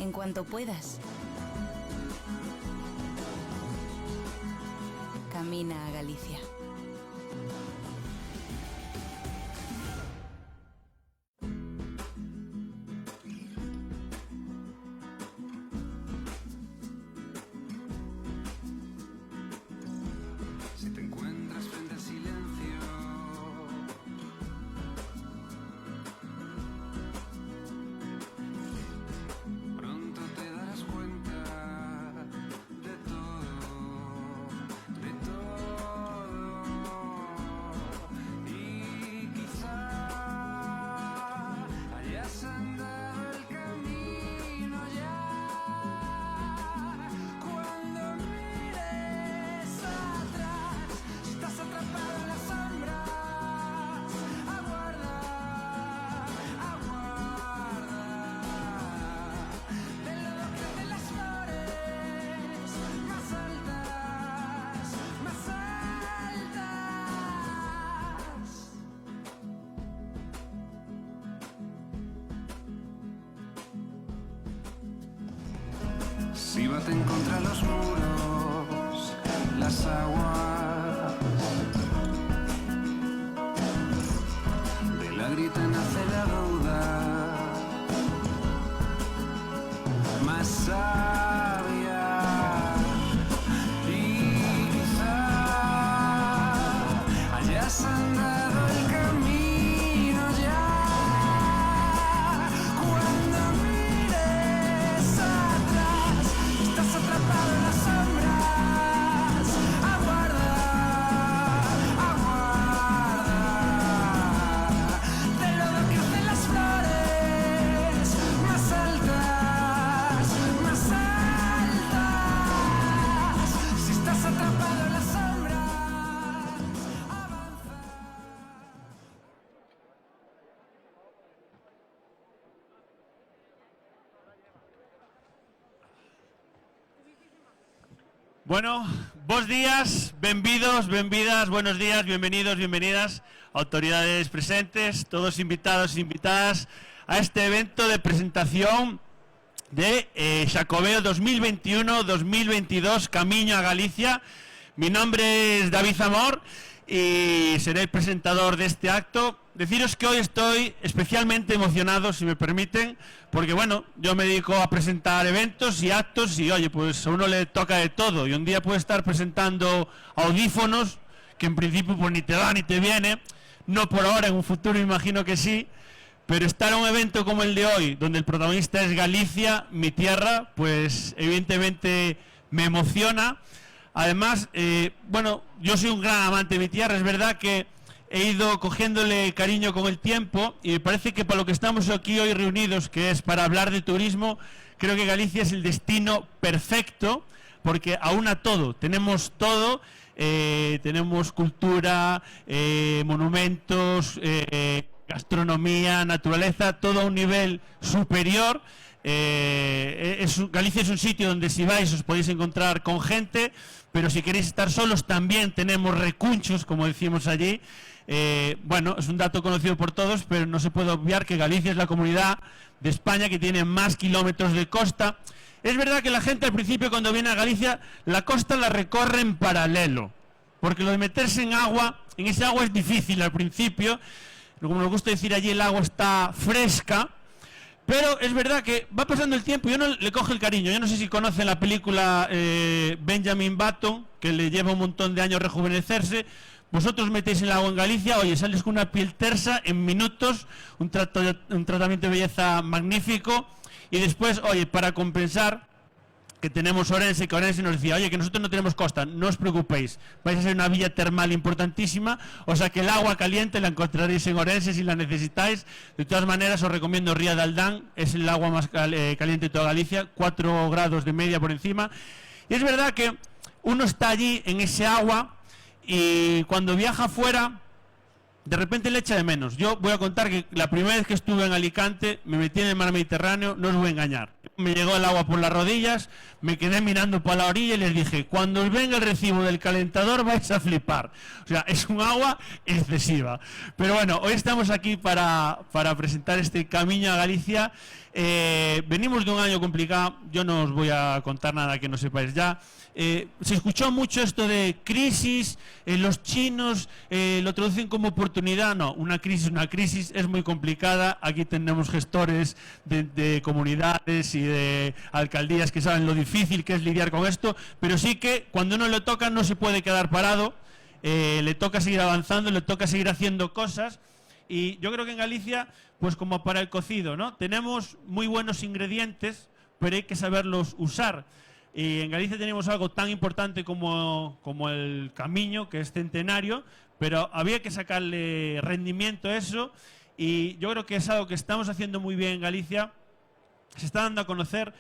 en cuanto puedas. Camina a Galicia. Si te encuentras frente al silencio, pronto te darás cuenta de todo, de todo. Y quizá hayas andado el camino ya. Cuando mires atrás, si estás atrapado en las sombras, aguarda, aguarda. Del lodo crecen las flores más altas, más altas. Si baten contra los muros las aguas, de la grita nace la duda más sabia. Y quizá hayas andado el camino ya. Cuando mires atrás, estás atrapado en las sombras. Aguarda, aguarda. Del lodo crecen las flores más altas, más altas. Si estás atrapado en las sombras, avanza. Bueno, bos días, benvidos, benvidas, buenos días, bienvenidos, bienvenidas, autoridades presentes, todos invitados e invitadas a este evento de presentación de Xacobeo 2021-2022, Camiño a Galicia. Mi nombre es David Zamor y seré el presentador de este acto. Deciros que hoy estoy especialmente emocionado, si me permiten, porque bueno, yo me dedico a presentar eventos y actos y oye, pues a uno le toca de todo y un día puede estar presentando audífonos, que en principio pues ni te va ni te viene, no por ahora, en un futuro imagino que sí, pero estar en un evento como el de hoy, donde el protagonista es Galicia, mi tierra, pues evidentemente me emociona. Además, bueno, yo soy un gran amante de mi tierra, es verdad que he ido cogiéndole cariño con el tiempo y me parece que para lo que estamos aquí hoy reunidos, que es para hablar de turismo, creo que Galicia es el destino perfecto porque aúna todo, tenemos todo, tenemos cultura, monumentos, gastronomía, naturaleza, todo a un nivel superior. Galicia es un sitio donde si vais os podéis encontrar con gente, pero si queréis estar solos también tenemos recunchos, como decimos allí. Bueno, es un dato conocido por todos, pero no se puede obviar que Galicia es la comunidad de España que tiene más kilómetros de costa. Es verdad que la gente al principio cuando viene a Galicia, la costa la recorre en paralelo, porque lo de meterse en agua, en ese agua es difícil al principio. Como nos gusta decir allí, el agua está fresca. Pero es verdad que va pasando el tiempo y uno le coge el cariño. Yo no sé si conocen la película Benjamin Button, que le lleva un montón de años rejuvenecerse. Vosotros metéis el agua en Galicia, oye, sales con una piel tersa en minutos, un tratamiento de belleza magnífico. Y después, oye, para compensar, que tenemos Orense, que Orense nos decía, oye, que nosotros no tenemos costa, no os preocupéis, vais a ser una villa termal importantísima, o sea que el agua caliente la encontraréis en Orense si la necesitáis. De todas maneras os recomiendo Ría de Aldán, es el agua más caliente de toda Galicia, 4 grados de media por encima. Y es verdad que uno está allí en ese agua y cuando viaja fuera, de repente le echa de menos. Yo voy a contar que la primera vez que estuve en Alicante, me metí en el mar Mediterráneo, no os voy a engañar. me llegó el agua por las rodillas, me quedé mirando para la orilla y les dije, cuando os venga el recibo del calentador vais a flipar. O sea, es un agua excesiva. Pero bueno, hoy estamos aquí para presentar este Camiño a Galicia. Venimos de un año complicado, yo no os voy a contar nada que no sepáis ya. Se escuchó mucho esto de crisis, los chinos lo traducen como oportunidad. No, una crisis es muy complicada. Aquí tenemos gestores de comunidades y de alcaldías que saben lo difícil que es lidiar con esto, pero sí que cuando uno le toca no se puede quedar parado, le toca seguir avanzando, le toca seguir haciendo cosas. Y yo creo que en Galicia, pues como para el cocido, ¿no? Tenemos muy buenos ingredientes, pero hay que saberlos usar. Y en Galicia tenemos algo tan importante como el Camiño, que es centenario, pero había que sacarle rendimiento a eso, y yo creo que es algo que estamos haciendo muy bien en Galicia. Se está dando a conocer,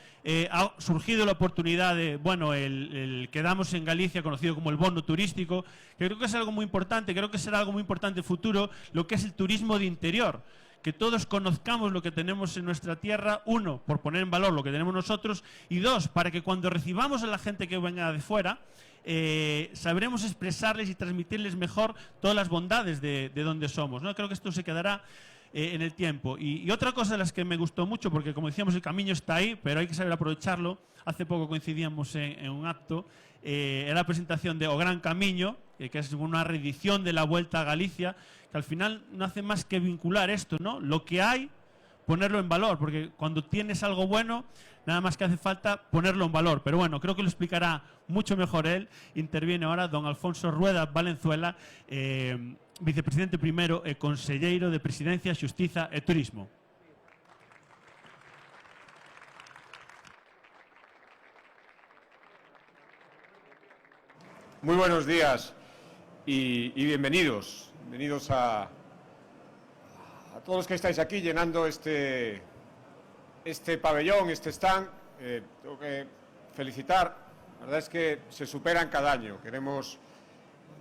ha surgido la oportunidad de, bueno, el que damos en Galicia, conocido como el bono turístico, que creo que es algo muy importante, creo que será algo muy importante en futuro, lo que es el turismo de interior. Que todos conozcamos lo que tenemos en nuestra tierra, uno, por poner en valor lo que tenemos nosotros, y dos, para que cuando recibamos a la gente que venga de fuera, sabremos expresarles y transmitirles mejor todas las bondades de donde somos, ¿no? Creo que esto se quedará en el tiempo. Y otra cosa de las que me gustó mucho, porque como decíamos, el Camiño está ahí, pero hay que saber aprovecharlo. Hace poco coincidíamos en un acto, era la presentación de O Gran Camiño, que es una reedición de la Vuelta a Galicia, que al final no hace más que vincular esto, ¿no? Lo que hay, ponerlo en valor, porque cuando tienes algo bueno, nada más que hace falta ponerlo en valor. Pero bueno, creo que lo explicará mucho mejor él. Interviene ahora don Alfonso Rueda Valenzuela, vicepresidente primero e conselleiro de Presidencia, Xustiza e Turismo. Muy buenos días y bienvenidos. Bienvenidos a todos los que estáis aquí llenando este pabellón, este stand. Tengo que felicitar. La verdad es que se superan cada año. Queremos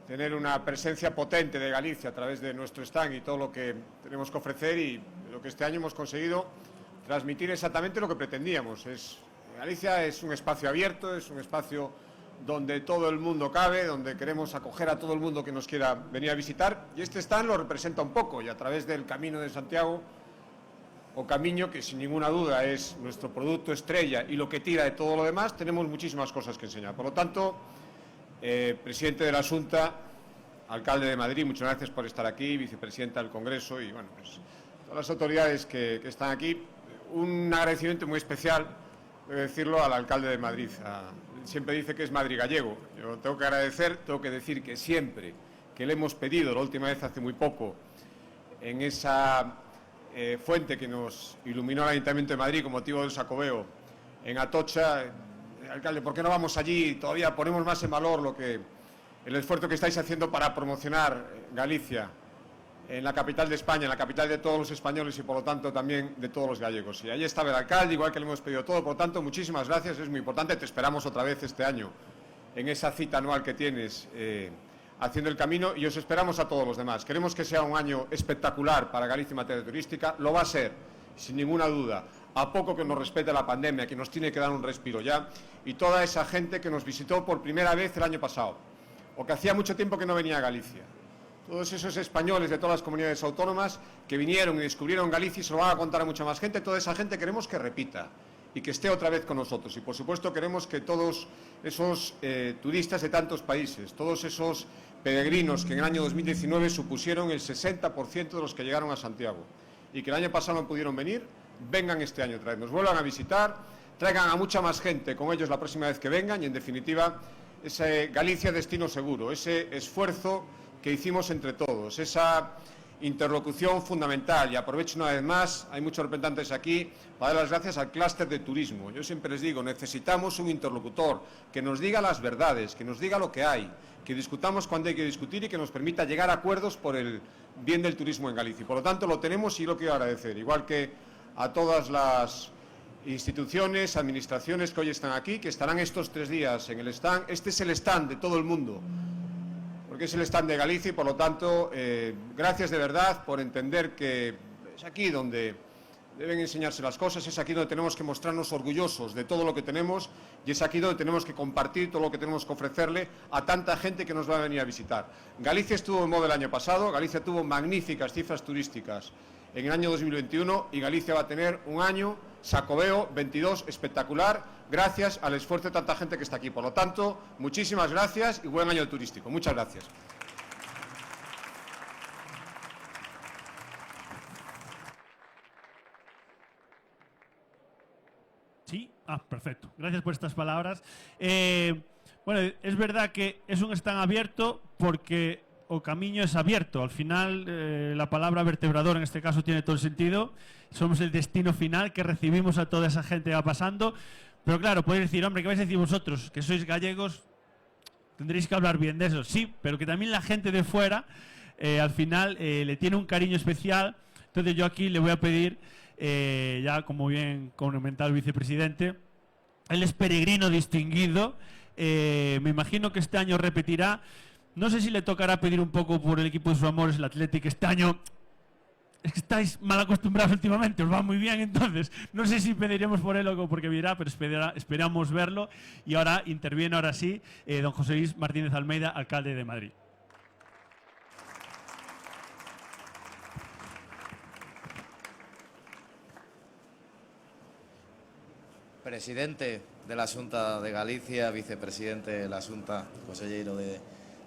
tener una presencia potente de Galicia a través de nuestro stand y todo lo que tenemos que ofrecer, y lo que este año hemos conseguido transmitir exactamente lo que pretendíamos. Galicia es un espacio abierto, es un espacio donde todo el mundo cabe, donde queremos acoger a todo el mundo que nos quiera venir a visitar, y este stand lo representa un poco, y a través del Camino de Santiago, o Camiño, que sin ninguna duda es nuestro producto estrella y lo que tira de todo lo demás, tenemos muchísimas cosas que enseñar. Por lo tanto, presidente de la Xunta, alcalde de Madrid, muchas gracias por estar aquí, vicepresidenta del Congreso y bueno, pues todas las autoridades que están aquí. Un agradecimiento muy especial, voy a decirlo, al alcalde de Madrid. Siempre dice que es Madrid gallego. Yo tengo que agradecer, tengo que decir que siempre que le hemos pedido, la última vez hace muy poco, en esa fuente que nos iluminó el Ayuntamiento de Madrid con motivo del Sacobeo en Atocha, alcalde, ¿por qué no vamos allí? Todavía ponemos más en valor el esfuerzo que estáis haciendo para promocionar Galicia en la capital de España, en la capital de todos los españoles y por lo tanto también de todos los gallegos. Y allí estaba el alcalde, igual que le hemos pedido todo. Por lo tanto, muchísimas gracias, es muy importante. Te esperamos otra vez este año en esa cita anual que tienes haciendo el camino, y os esperamos a todos los demás. Queremos que sea un año espectacular para Galicia en materia turística. Lo va a ser, sin ninguna duda, a poco que nos respete la pandemia, que nos tiene que dar un respiro ya, y toda esa gente que nos visitó por primera vez el año pasado, o que hacía mucho tiempo que no venía a Galicia. Todos esos españoles de todas las comunidades autónomas que vinieron y descubrieron Galicia y se lo van a contar a mucha más gente, toda esa gente queremos que repita y que esté otra vez con nosotros. Y por supuesto queremos que todos esos turistas de tantos países, todos esos peregrinos que en el año 2019 supusieron el 60% de los que llegaron a Santiago y que el año pasado no pudieron venir, vengan este año otra vez, nos vuelvan a visitar, traigan a mucha más gente con ellos la próxima vez que vengan, y en definitiva ese Galicia destino seguro, ese esfuerzo que hicimos entre todos, esa interlocución fundamental. Y aprovecho una vez más, hay muchos representantes aquí, para dar las gracias al clúster de turismo. Yo siempre les digo, necesitamos un interlocutor que nos diga las verdades, que nos diga lo que hay, que discutamos cuando hay que discutir y que nos permita llegar a acuerdos por el bien del turismo en Galicia. Por lo tanto, lo tenemos y lo quiero agradecer, igual que a todas las instituciones, administraciones que hoy están aquí, que estarán estos 3 días en el stand. Este es el stand de todo el mundo, porque es el stand de Galicia, y por lo tanto, gracias de verdad por entender que es aquí donde deben enseñarse las cosas, es aquí donde tenemos que mostrarnos orgullosos de todo lo que tenemos y es aquí donde tenemos que compartir todo lo que tenemos que ofrecerle a tanta gente que nos va a venir a visitar. Galicia estuvo en moda el año pasado, Galicia tuvo magníficas cifras turísticas en el año 2021 y Galicia va a tener un año Xacobeo 22 espectacular gracias al esfuerzo de tanta gente que está aquí. Por lo tanto, muchísimas gracias y buen año turístico. Muchas gracias. Sí, perfecto. Gracias por estas palabras. Bueno, es verdad que es un stand abierto porque o camiño es abierto. Al final, la palabra vertebrador en este caso tiene todo el sentido. Somos el destino final que recibimos a toda esa gente que va pasando. Pero claro, podéis decir, hombre, ¿qué vais a decir vosotros? Que sois gallegos, tendréis que hablar bien de eso. Sí, pero que también la gente de fuera, al final, le tiene un cariño especial. Entonces yo aquí le voy a pedir, ya como bien comentaba el vicepresidente, él es peregrino distinguido. Me imagino que este año repetirá. No sé si le tocará pedir un poco por el equipo de sus amores, el Athletic. Este año es que estáis mal acostumbrados últimamente, os va muy bien, entonces no sé si pediremos por él o porque virá, pero esperamos verlo. Y ahora interviene, ahora sí, don José Luis Martínez Almeida, alcalde de Madrid. Presidente de la Xunta de Galicia, vicepresidente de la Xunta, consejero de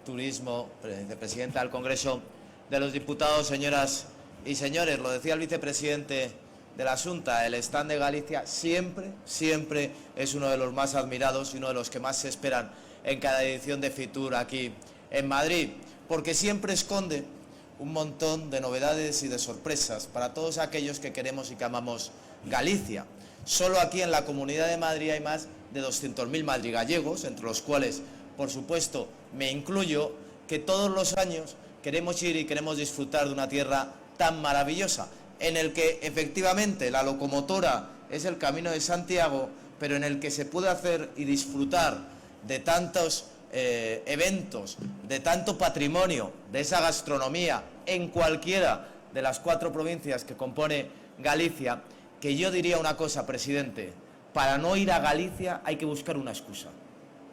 Turismo, vicepresidenta del Congreso de los Diputados, señoras y señores, lo decía el vicepresidente de la Xunta, el stand de Galicia siempre es uno de los más admirados y uno de los que más se esperan en cada edición de Fitur aquí en Madrid, porque siempre esconde un montón de novedades y de sorpresas para todos aquellos que queremos y que amamos Galicia. Solo aquí en la Comunidad de Madrid hay más de 200.000 madrigallegos, entre los cuales, por supuesto, me incluyo, que todos los años queremos ir y queremos disfrutar de una tierra tan maravillosa, en el que efectivamente la locomotora es el Camino de Santiago, pero en el que se puede hacer y disfrutar de tantos eventos, de tanto patrimonio, de esa gastronomía en cualquiera de las 4 provincias que compone Galicia, que yo diría una cosa, presidente: para no ir a Galicia hay que buscar una excusa.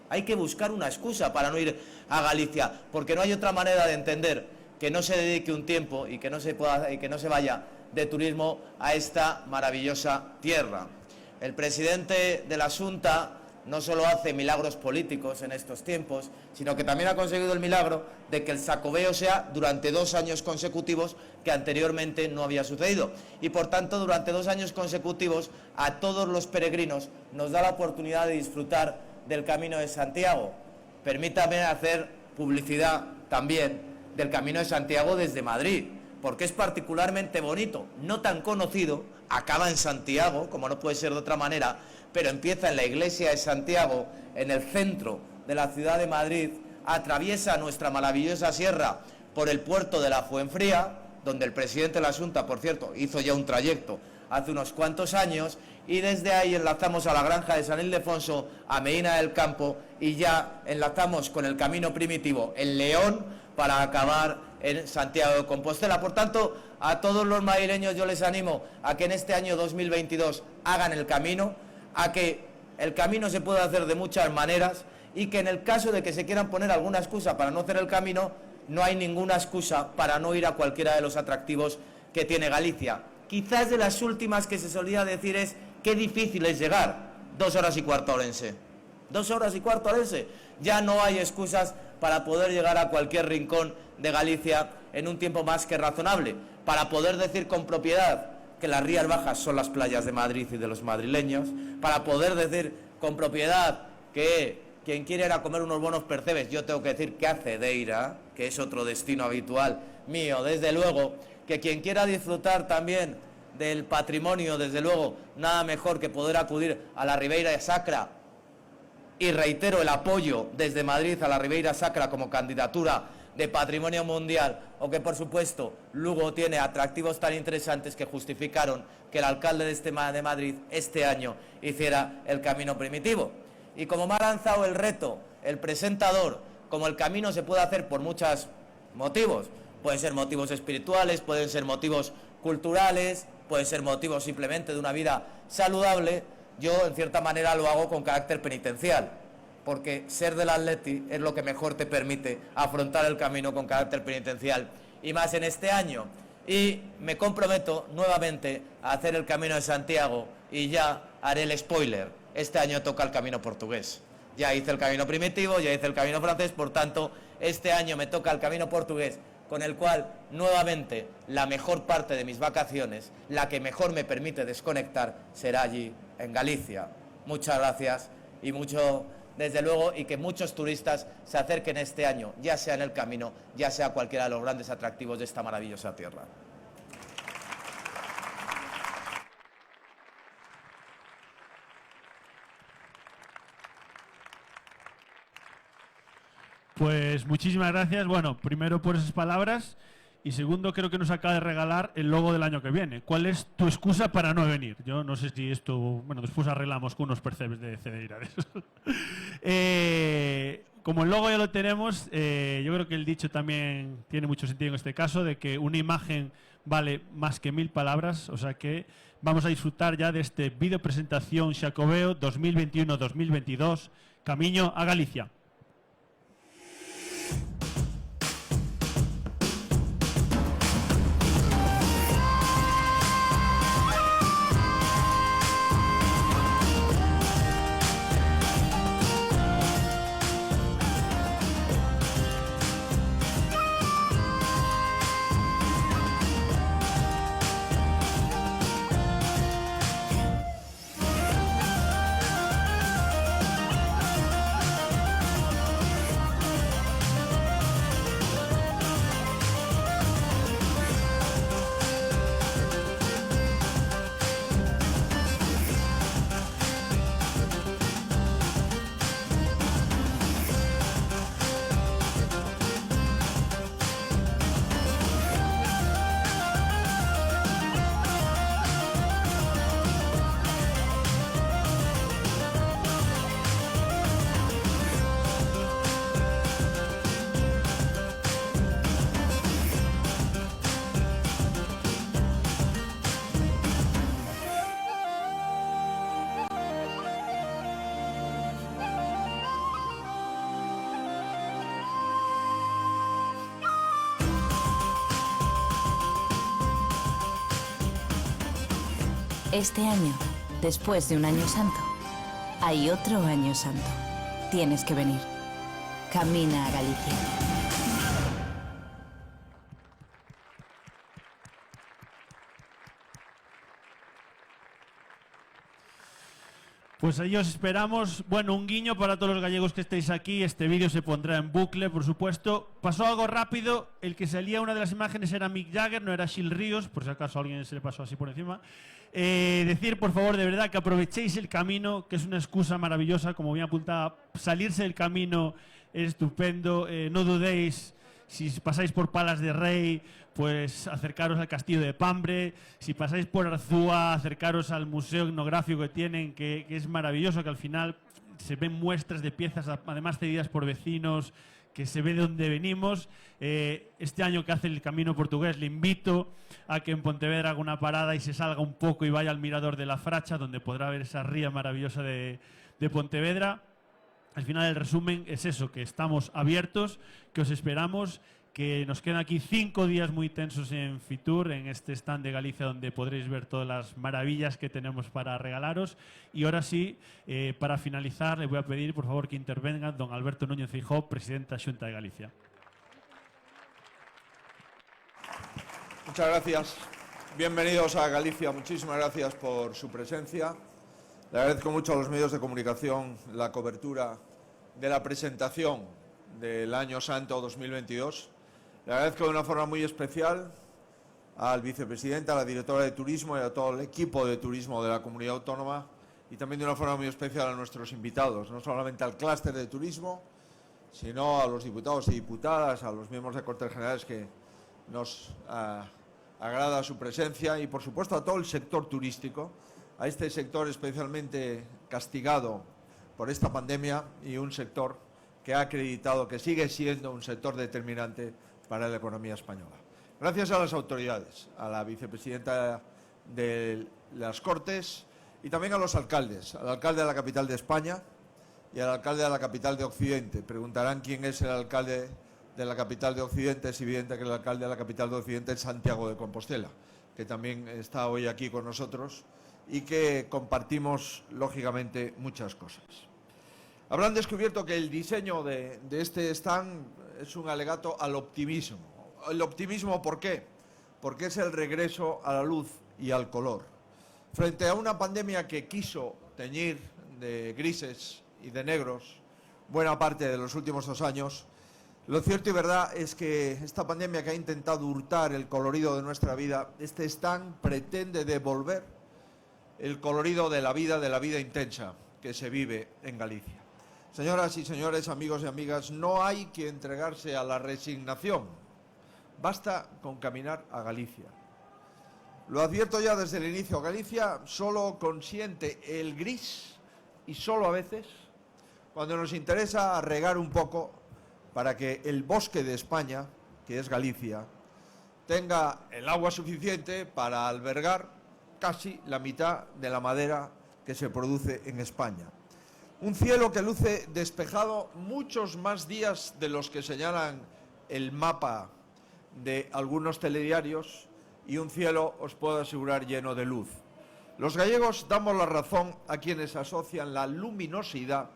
Hay que buscar una excusa para no ir a Galicia, porque no hay otra manera de entender que no se dedique un tiempo y que no se vaya de turismo a esta maravillosa tierra. El presidente de la Xunta no solo hace milagros políticos en estos tiempos, sino que también ha conseguido el milagro de que el Xacobeo sea durante 2 años consecutivos, que anteriormente no había sucedido. Y por tanto, durante 2 años consecutivos, a todos los peregrinos nos da la oportunidad de disfrutar del Camino de Santiago. Permítame hacer publicidad también del Camino de Santiago desde Madrid, porque es particularmente bonito, no tan conocido, acaba en Santiago, como no puede ser de otra manera, pero empieza en la iglesia de Santiago, en el centro de la ciudad de Madrid, atraviesa nuestra maravillosa sierra por el puerto de la Fuenfría, donde el presidente de la Xunta, por cierto, hizo ya un trayecto hace unos cuantos años, y desde ahí enlazamos a la granja de San Ildefonso, a Medina del Campo, y ya enlazamos con el camino primitivo en León para acabar en Santiago de Compostela. Por tanto, a todos los madrileños yo les animo a que en este año 2022 hagan el camino, a que el camino se puede hacer de muchas maneras y que en el caso de que se quieran poner alguna excusa para no hacer el camino, no hay ninguna excusa para no ir a cualquiera de los atractivos que tiene Galicia. Quizás de las últimas que se solía decir es qué difícil es llegar. 2 horas y cuarto a Orense. 2 horas y cuarto a Orense. Ya no hay excusas para poder llegar a cualquier rincón de Galicia en un tiempo más que razonable. Para poder decir con propiedad que las Rías Bajas son las playas de Madrid y de los madrileños. Para poder decir con propiedad que quien quiere ir a comer unos buenos percebes, yo tengo que decir que a Cedeira, que es otro destino habitual mío, desde luego, que quien quiera disfrutar también del patrimonio, desde luego, nada mejor que poder acudir a la Ribeira Sacra. Y reitero el apoyo desde Madrid a la Ribeira Sacra como candidatura de patrimonio mundial, o que por supuesto Lugo tiene atractivos tan interesantes que justificaron que el alcalde de Madrid este año hiciera el camino primitivo. Y como me ha lanzado el reto el presentador, como el camino se puede hacer por muchos motivos, pueden ser motivos espirituales, pueden ser motivos culturales, puede ser motivo simplemente de una vida saludable, yo en cierta manera lo hago con carácter penitencial, porque ser del Atleti es lo que mejor te permite afrontar el camino con carácter penitencial, y más en este año. Y me comprometo nuevamente a hacer el Camino de Santiago, y ya haré el spoiler: este año toca el camino portugués. Ya hice el camino primitivo, ya hice el camino francés, por tanto, este año me toca el camino portugués, con el cual, nuevamente, la mejor parte de mis vacaciones, la que mejor me permite desconectar, será allí, en Galicia. Muchas gracias y desde luego, y que muchos turistas se acerquen este año, ya sea en el camino, ya sea cualquiera de los grandes atractivos de esta maravillosa tierra. Pues muchísimas gracias. Bueno, primero por esas palabras y segundo, creo que nos acaba de regalar el logo del año que viene. ¿Cuál es tu excusa para no venir? Yo no sé si esto, bueno, después arreglamos con unos percebes de Cedeira. Como el logo ya lo tenemos, yo creo que el dicho también tiene mucho sentido en este caso, de que una imagen vale más que 1000 palabras, o sea que vamos a disfrutar ya de este vídeo presentación Xacobeo 2021-2022, Camiño a Galicia. Este año, después de un año santo, hay otro año santo. Tienes que venir. Camina a Galicia. Pues ahí os esperamos. Bueno, un guiño para todos los gallegos que estéis aquí. Este vídeo se pondrá en bucle, por supuesto. Pasó algo rápido. El que salía una de las imágenes era Mick Jagger, no era Gil Ríos, por si acaso a alguien se le pasó así por encima. Decir, por favor, de verdad, que aprovechéis el camino, que es una excusa maravillosa, como bien apuntaba. Salirse del camino es estupendo. No dudéis. Si pasáis por Palas de Rey, pues acercaros al Castillo de Pambre. Si pasáis por Arzúa, acercaros al museo etnográfico que tienen, que es maravilloso, que al final se ven muestras de piezas, además cedidas por vecinos, que se ve de dónde venimos. Este año que hace el Camino Portugués, le invito a que en Pontevedra haga una parada y se salga un poco y vaya al mirador de la Fracha, donde podrá ver esa ría maravillosa de Pontevedra. Al final el resumen es eso, que estamos abiertos, que os esperamos, que nos quedan aquí 5 días muy tensos en Fitur, en este stand de Galicia, donde podréis ver todas las maravillas que tenemos para regalaros. Y ahora sí, para finalizar, le voy a pedir por favor que intervenga don Alberto Núñez Feijóo, presidente da Xunta de Galicia. Muchas gracias. Bienvenidos a Galicia. Muchísimas gracias por su presencia. Le agradezco mucho a los medios de comunicación la cobertura de la presentación del Año Santo 2022. Le agradezco de una forma muy especial al vicepresidente, a la directora de Turismo y a todo el equipo de turismo de la Comunidad Autónoma, y también de una forma muy especial a nuestros invitados, no solamente al clúster de turismo, sino a los diputados y diputadas, a los miembros de Cortes Generales, que nos agrada su presencia, y por supuesto a todo el sector turístico, a este sector especialmente castigado por esta pandemia, y un sector que ha acreditado que sigue siendo un sector determinante para la economía española. Gracias a las autoridades, a la vicepresidenta de las Cortes y también a los alcaldes, al alcalde de la capital de España y al alcalde de la capital de Occidente. Preguntarán quién es el alcalde de la capital de Occidente. Es evidente que el alcalde de la capital de Occidente es Santiago de Compostela, que también está hoy aquí con nosotros y que compartimos, lógicamente, muchas cosas. Habrán descubierto que el diseño de este stand es un alegato al optimismo. ¿El optimismo por qué? Porque es el regreso a la luz y al color. Frente a una pandemia que quiso teñir de grises y de negros buena parte de los últimos 2 años, lo cierto y verdad es que esta pandemia que ha intentado hurtar el colorido de nuestra vida, este stand pretende devolver el colorido de la vida intensa que se vive en Galicia. Señoras y señores, amigos y amigas, no hay que entregarse a la resignación. Basta con caminar a Galicia. Lo advierto ya desde el inicio, Galicia solo consiente el gris y solo a veces cuando nos interesa regar un poco para que el bosque de España, que es Galicia, tenga el agua suficiente para albergar casi la mitad de la madera que se produce en España. Un cielo que luce despejado muchos más días de los que señalan el mapa de algunos telediarios y un cielo, os puedo asegurar, lleno de luz. Los gallegos damos la razón a quienes asocian la luminosidad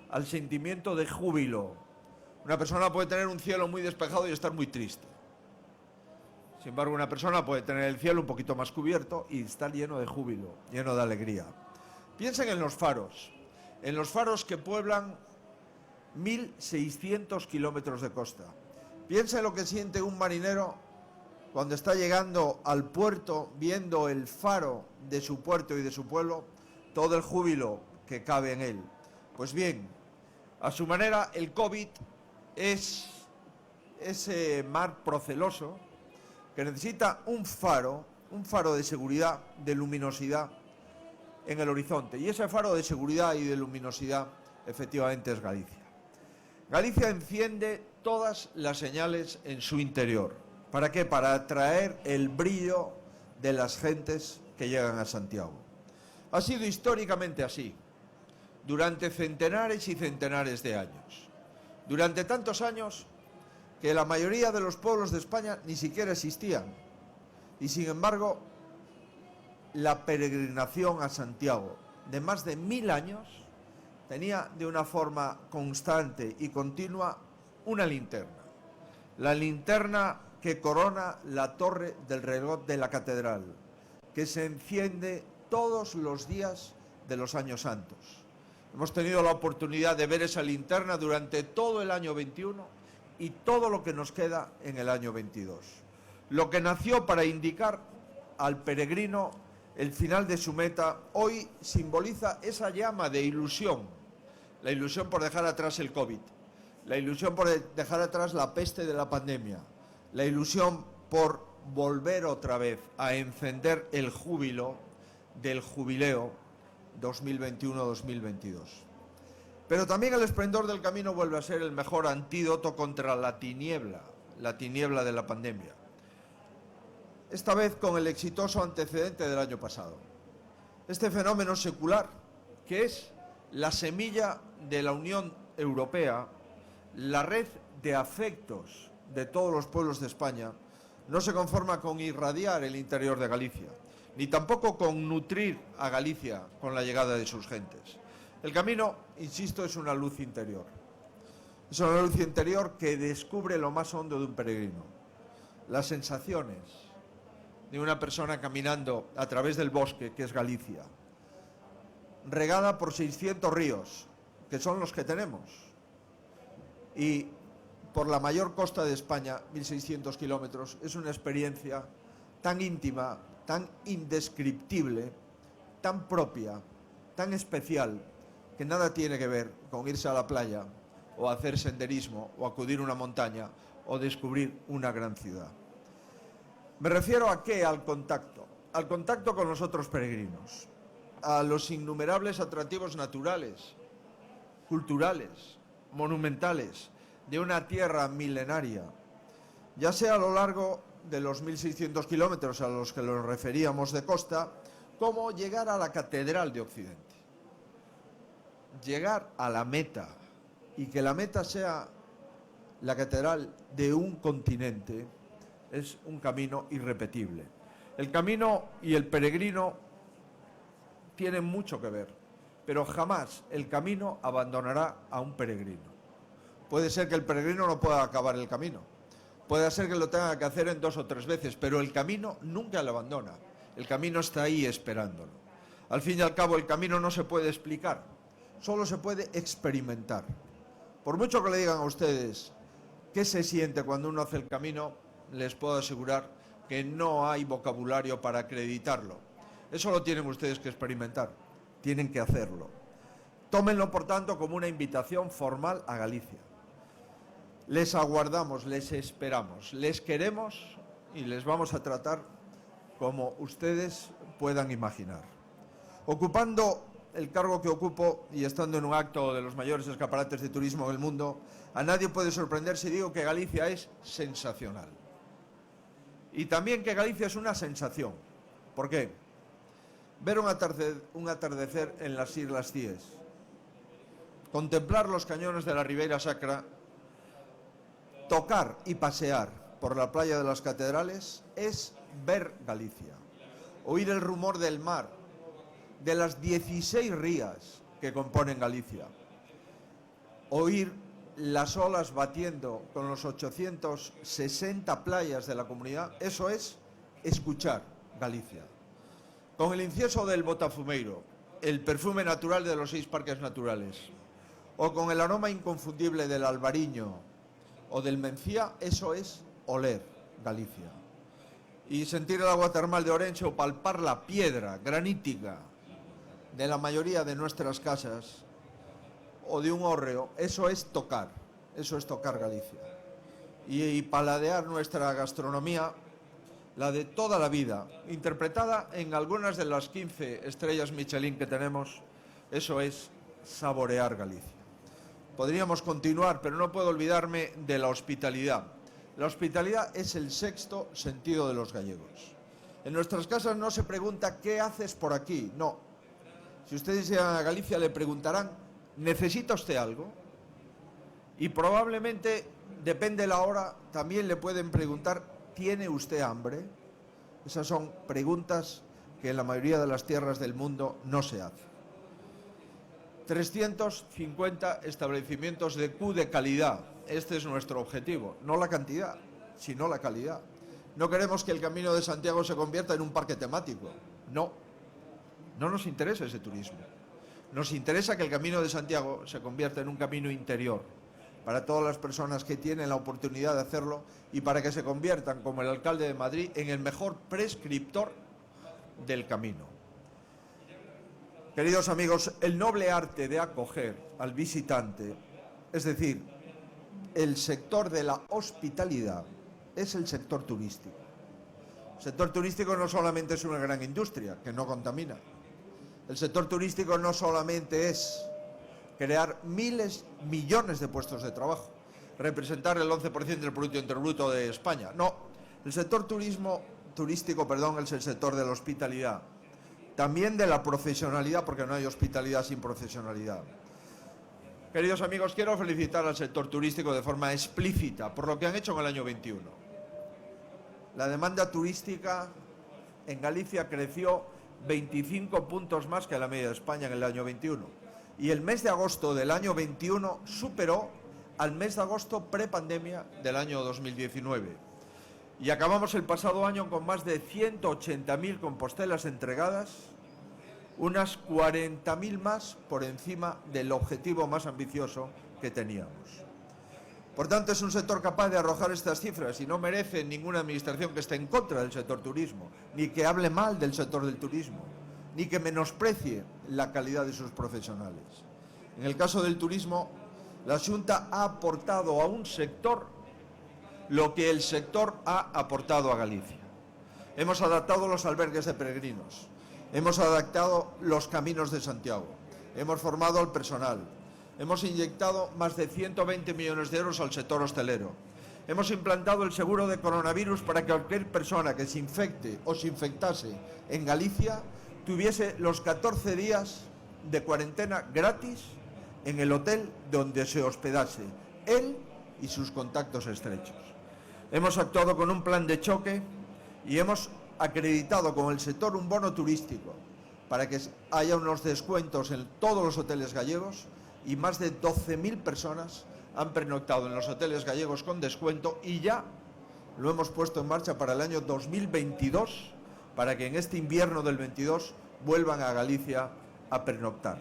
al sentimiento de júbilo. Una persona puede tener un cielo muy despejado y estar muy triste. Sin embargo, una persona puede tener el cielo un poquito más cubierto y estar lleno de júbilo, lleno de alegría. Piensen en los faros que pueblan 1.600 kilómetros de costa. Piensen en lo que siente un marinero cuando está llegando al puerto, viendo el faro de su puerto y de su pueblo, todo el júbilo que cabe en él. Pues bien, a su manera, el COVID es ese mar proceloso que necesita un faro de seguridad, de luminosidad en el horizonte. Y ese faro de seguridad y de luminosidad, efectivamente, es Galicia. Galicia enciende todas las señales en su interior. ¿Para qué? Para atraer el brillo de las gentes que llegan a Santiago. Ha sido históricamente así, durante centenares y centenares de años. Durante tantos años que la mayoría de los pueblos de España ni siquiera existían. Y sin embargo, la peregrinación a Santiago de más de 1000 años tenía de una forma constante y continua una linterna. La linterna que corona la torre del reloj de la catedral, que se enciende todos los días de los años santos. Hemos tenido la oportunidad de ver esa linterna durante todo el año 21 y todo lo que nos queda en el año 22. Lo que nació para indicar al peregrino el final de su meta, hoy simboliza esa llama de ilusión. La ilusión por dejar atrás el COVID, la ilusión por dejar atrás la peste de la pandemia, la ilusión por volver otra vez a encender el júbilo del jubileo 2021-2022. Pero también el esplendor del camino vuelve a ser el mejor antídoto contra la tiniebla de la pandemia. Esta vez con el exitoso antecedente del año pasado. Este fenómeno secular, que es la semilla de la Unión Europea, la red de afectos de todos los pueblos de España, no se conforma con irradiar el interior de Galicia, ni tampoco con nutrir a Galicia con la llegada de sus gentes. El camino, insisto, es una luz interior. Es una luz interior que descubre lo más hondo de un peregrino. Las sensaciones de una persona caminando a través del bosque, que es Galicia, regada por 600 ríos, que son los que tenemos, y por la mayor costa de España, 1.600 kilómetros, es una experiencia tan íntima, tan indescriptible, tan propia, tan especial, que nada tiene que ver con irse a la playa, o hacer senderismo, o acudir a una montaña, o descubrir una gran ciudad. ¿Me refiero a qué? Al contacto con los otros peregrinos, a los innumerables atractivos naturales, culturales, monumentales, de una tierra milenaria, ya sea a lo largo de los 1.600 kilómetros a los que nos referíamos de costa, como llegar a la Catedral de Occidente. Llegar a la meta y que la meta sea la catedral de un continente es un camino irrepetible. El camino y el peregrino tienen mucho que ver, pero jamás el camino abandonará a un peregrino. Puede ser que el peregrino no pueda acabar el camino, puede ser que lo tenga que hacer en 2 o 3 veces, pero el camino nunca lo abandona. El camino está ahí esperándolo. Al fin y al cabo, el camino no se puede explicar, solo se puede experimentar. Por mucho que le digan a ustedes qué se siente cuando uno hace el camino, les puedo asegurar que no hay vocabulario para acreditarlo. Eso lo tienen ustedes que experimentar, tienen que hacerlo. Tómenlo, por tanto, como una invitación formal a Galicia. Les aguardamos, les esperamos, les queremos y les vamos a tratar como ustedes puedan imaginar. Ocupando el cargo que ocupo y estando en un acto de los mayores escaparates de turismo del mundo, a nadie puede sorprender si digo que Galicia es sensacional. Y también que Galicia es una sensación. ¿Por qué? Ver un atardecer en las Islas Cíes, contemplar los cañones de la Ribeira Sacra, tocar y pasear por la playa de las Catedrales es ver Galicia. Oír el rumor del mar, de las 16 rías que componen Galicia. Oír las olas batiendo con los 860 playas de la comunidad, eso es escuchar Galicia. Con el incienso del botafumeiro, el perfume natural de los 6 parques naturales, o con el aroma inconfundible del albariño o del mencía, eso es oler Galicia. Y sentir el agua termal de Orense o palpar la piedra granítica de la mayoría de nuestras casas o de un hórreo, eso es tocar Galicia. Y paladear nuestra gastronomía, la de toda la vida, interpretada en algunas de las 15 estrellas Michelin que tenemos, eso es saborear Galicia. Podríamos continuar, pero no puedo olvidarme de la hospitalidad. La hospitalidad es el 6º sentido de los gallegos. En nuestras casas no se pregunta ¿qué haces por aquí? No. Si ustedes llegan a Galicia le preguntarán ¿necesita usted algo? Y probablemente, depende de la hora, también le pueden preguntar ¿tiene usted hambre? Esas son preguntas que en la mayoría de las tierras del mundo no se hacen. 350 establecimientos de Q de calidad. Este es nuestro objetivo, no la cantidad, sino la calidad. No queremos que el Camino de Santiago se convierta en un parque temático. No nos interesa ese turismo. Nos interesa que el Camino de Santiago se convierta en un camino interior para todas las personas que tienen la oportunidad de hacerlo y para que se conviertan, como el alcalde de Madrid, en el mejor prescriptor del camino. Queridos amigos, el noble arte de acoger al visitante, es decir, el sector de la hospitalidad, es el sector turístico. El sector turístico no solamente es una gran industria que no contamina. El sector turístico no solamente es crear miles, millones de puestos de trabajo, representar el 11% del Producto Interior Bruto de España. No, el sector turístico es el sector de la hospitalidad. También de la profesionalidad, porque no hay hospitalidad sin profesionalidad. Queridos amigos, quiero felicitar al sector turístico de forma explícita por lo que han hecho en el año 21. La demanda turística en Galicia creció 25 puntos más que la media de España en el año 21. Y el mes de agosto del año 21 superó al mes de agosto prepandemia del año 2019. Y acabamos el pasado año con más de 180.000 compostelas entregadas, unas 40.000 más por encima del objetivo más ambicioso que teníamos. Por tanto, es un sector capaz de arrojar estas cifras y no merece ninguna administración que esté en contra del sector turismo, ni que hable mal del sector del turismo, ni que menosprecie la calidad de sus profesionales. En el caso del turismo, la Xunta ha aportado a un sector lo que el sector ha aportado a Galicia. Hemos adaptado los albergues de peregrinos, hemos adaptado los caminos de Santiago, hemos formado al personal, hemos inyectado más de 120 millones de euros al sector hostelero, Hemos implantado el seguro de coronavirus para que cualquier persona que se infecte o se infectase en Galicia tuviese los 14 días de cuarentena gratis en el hotel donde se hospedase él y sus contactos estrechos. Hemos actuado con un plan de choque y hemos acreditado con el sector un bono turístico para que haya unos descuentos en todos los hoteles gallegos, y más de 12.000 personas han pernoctado en los hoteles gallegos con descuento, y ya lo hemos puesto en marcha para el año 2022, para que en este invierno del 22 vuelvan a Galicia a pernoctar.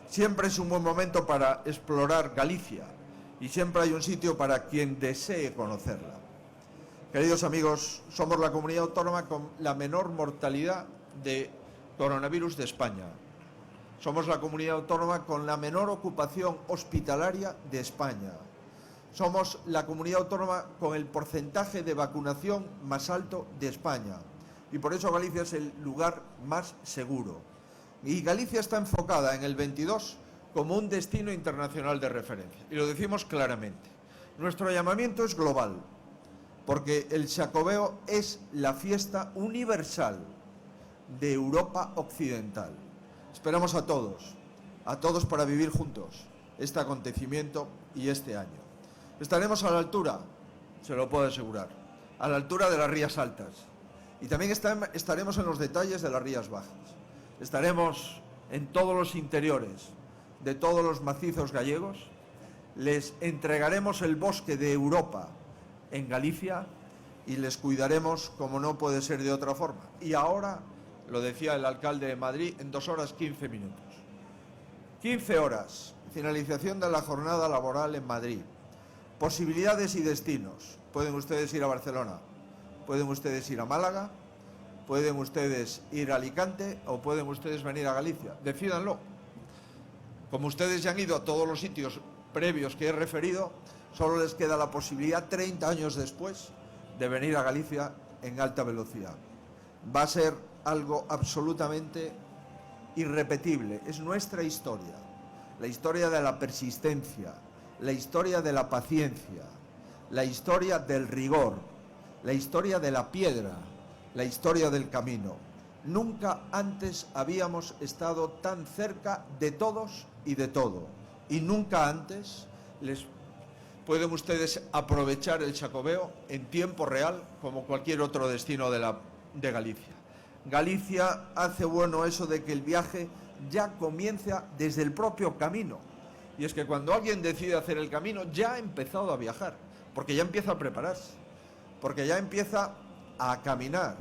Siempre es un buen momento para explorar Galicia y siempre hay un sitio para quien desee conocerla. Queridos amigos, somos la comunidad autónoma con la menor mortalidad de coronavirus de España. Somos la comunidad autónoma con la menor ocupación hospitalaria de España. Somos la comunidad autónoma con el porcentaje de vacunación más alto de España. Y por eso Galicia es el lugar más seguro. Y Galicia está enfocada en el 22 como un destino internacional de referencia. Y lo decimos claramente. Nuestro llamamiento es global, porque el Xacobeo es la fiesta universal de Europa occidental. Esperamos a todos para vivir juntos este acontecimiento y este año. Estaremos a la altura, se lo puedo asegurar, a la altura de las Rías Altas. Y también estaremos en los detalles de las Rías Bajas. Estaremos en todos los interiores de todos los macizos gallegos. Les entregaremos el bosque de Europa en Galicia y les cuidaremos como no puede ser de otra forma. Y ahora, lo decía el alcalde de Madrid, en 2 horas 15 minutos. 15 horas, finalización de la jornada laboral en Madrid. Posibilidades y destinos. Pueden ustedes ir a Barcelona, pueden ustedes ir a Málaga, pueden ustedes ir a Alicante o pueden ustedes venir a Galicia. Decídanlo. Como ustedes ya han ido a todos los sitios previos que he referido, solo les queda la posibilidad, 30 años después, de venir a Galicia en alta velocidad. Va a ser algo absolutamente irrepetible. Es nuestra historia, la historia de la persistencia, la historia de la paciencia, la historia del rigor, la historia de la piedra, la historia del camino. Nunca antes habíamos estado tan cerca de todos y de todo, y nunca antes pueden ustedes aprovechar el Xacobeo en tiempo real como cualquier otro destino de Galicia. Galicia hace bueno eso de que el viaje ya comienza desde el propio camino. Y es que cuando alguien decide hacer el camino, ya ha empezado a viajar, porque ya empieza a prepararse, porque ya empieza a caminar,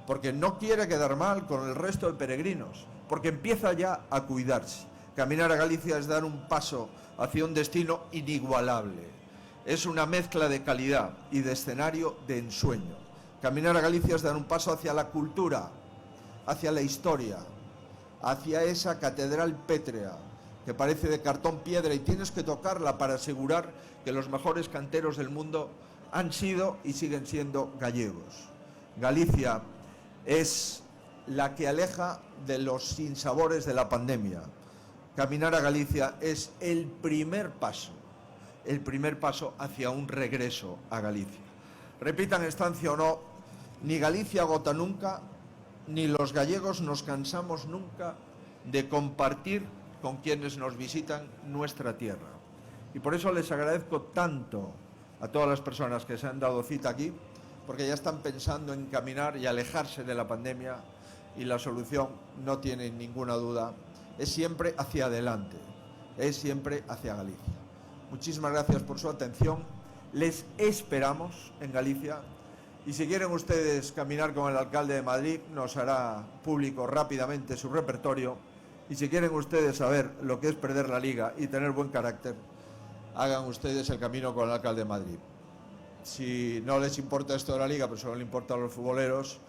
porque no quiere quedar mal con el resto de peregrinos, porque empieza ya a cuidarse. Caminar a Galicia es dar un paso hacia un destino inigualable. Es una mezcla de calidad y de escenario de ensueño. Caminar a Galicia es dar un paso hacia la cultura, hacia la historia, hacia esa catedral pétrea que parece de cartón piedra y tienes que tocarla para asegurar que los mejores canteros del mundo han sido y siguen siendo gallegos. Galicia es la que aleja de los sinsabores de la pandemia. Caminar a Galicia es el primer paso hacia un regreso a Galicia. Repitan estancia o no, ni Galicia agota nunca, ni los gallegos nos cansamos nunca de compartir con quienes nos visitan nuestra tierra. Y por eso les agradezco tanto a todas las personas que se han dado cita aquí, porque ya están pensando en caminar y alejarse de la pandemia, y la solución, no tienen ninguna duda, es siempre hacia adelante, es siempre hacia Galicia. Muchísimas gracias por su atención, les esperamos en Galicia, y si quieren ustedes caminar con el alcalde de Madrid, nos hará público rápidamente su repertorio, y si quieren ustedes saber lo que es perder la liga y tener buen carácter, hagan ustedes el camino con el alcalde de Madrid. Si no les importa esto de la liga, pero solo le importa a los futboleros,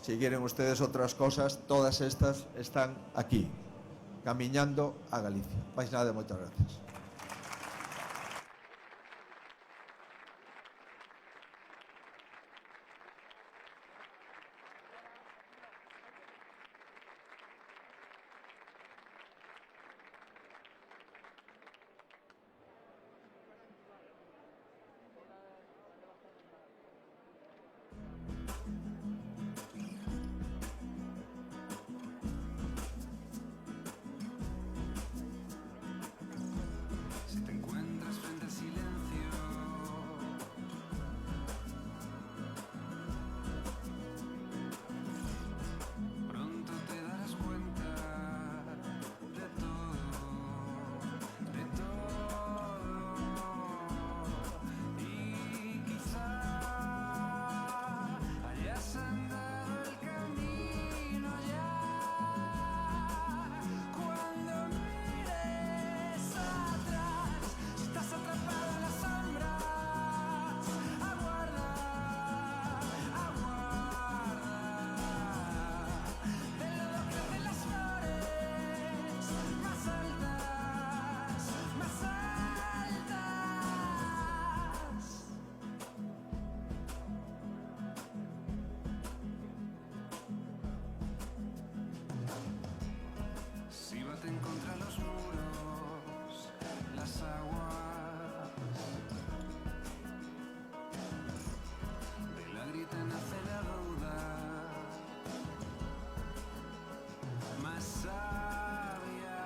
si quieren ustedes otras cosas, todas estas están aquí, caminando a Galicia. Vais nada, muchas gracias. más sabia.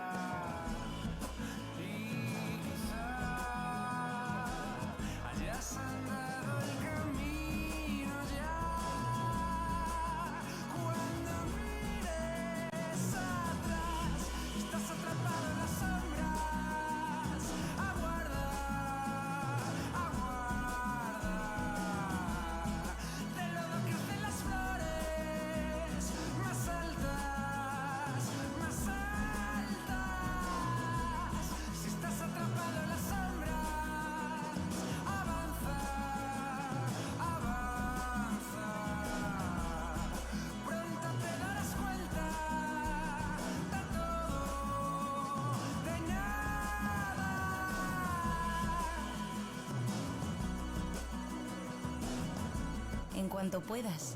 Y quizá hayas andado el camino ya. Cuando mires atrás, estás atrapado en las sombras. Aguarda, aguarda. Del lodo crecen las flores más altas, más altas. Si estás atrapado en las sombras, avanza, avanza. Pronto te darás cuenta de todo, de nada. En cuanto puedas.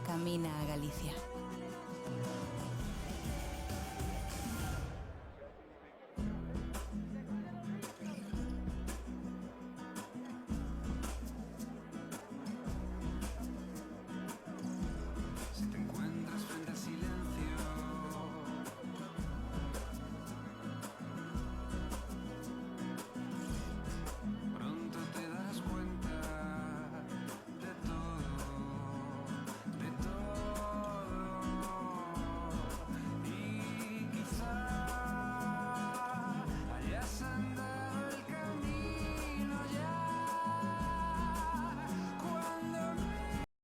Camina a Galicia.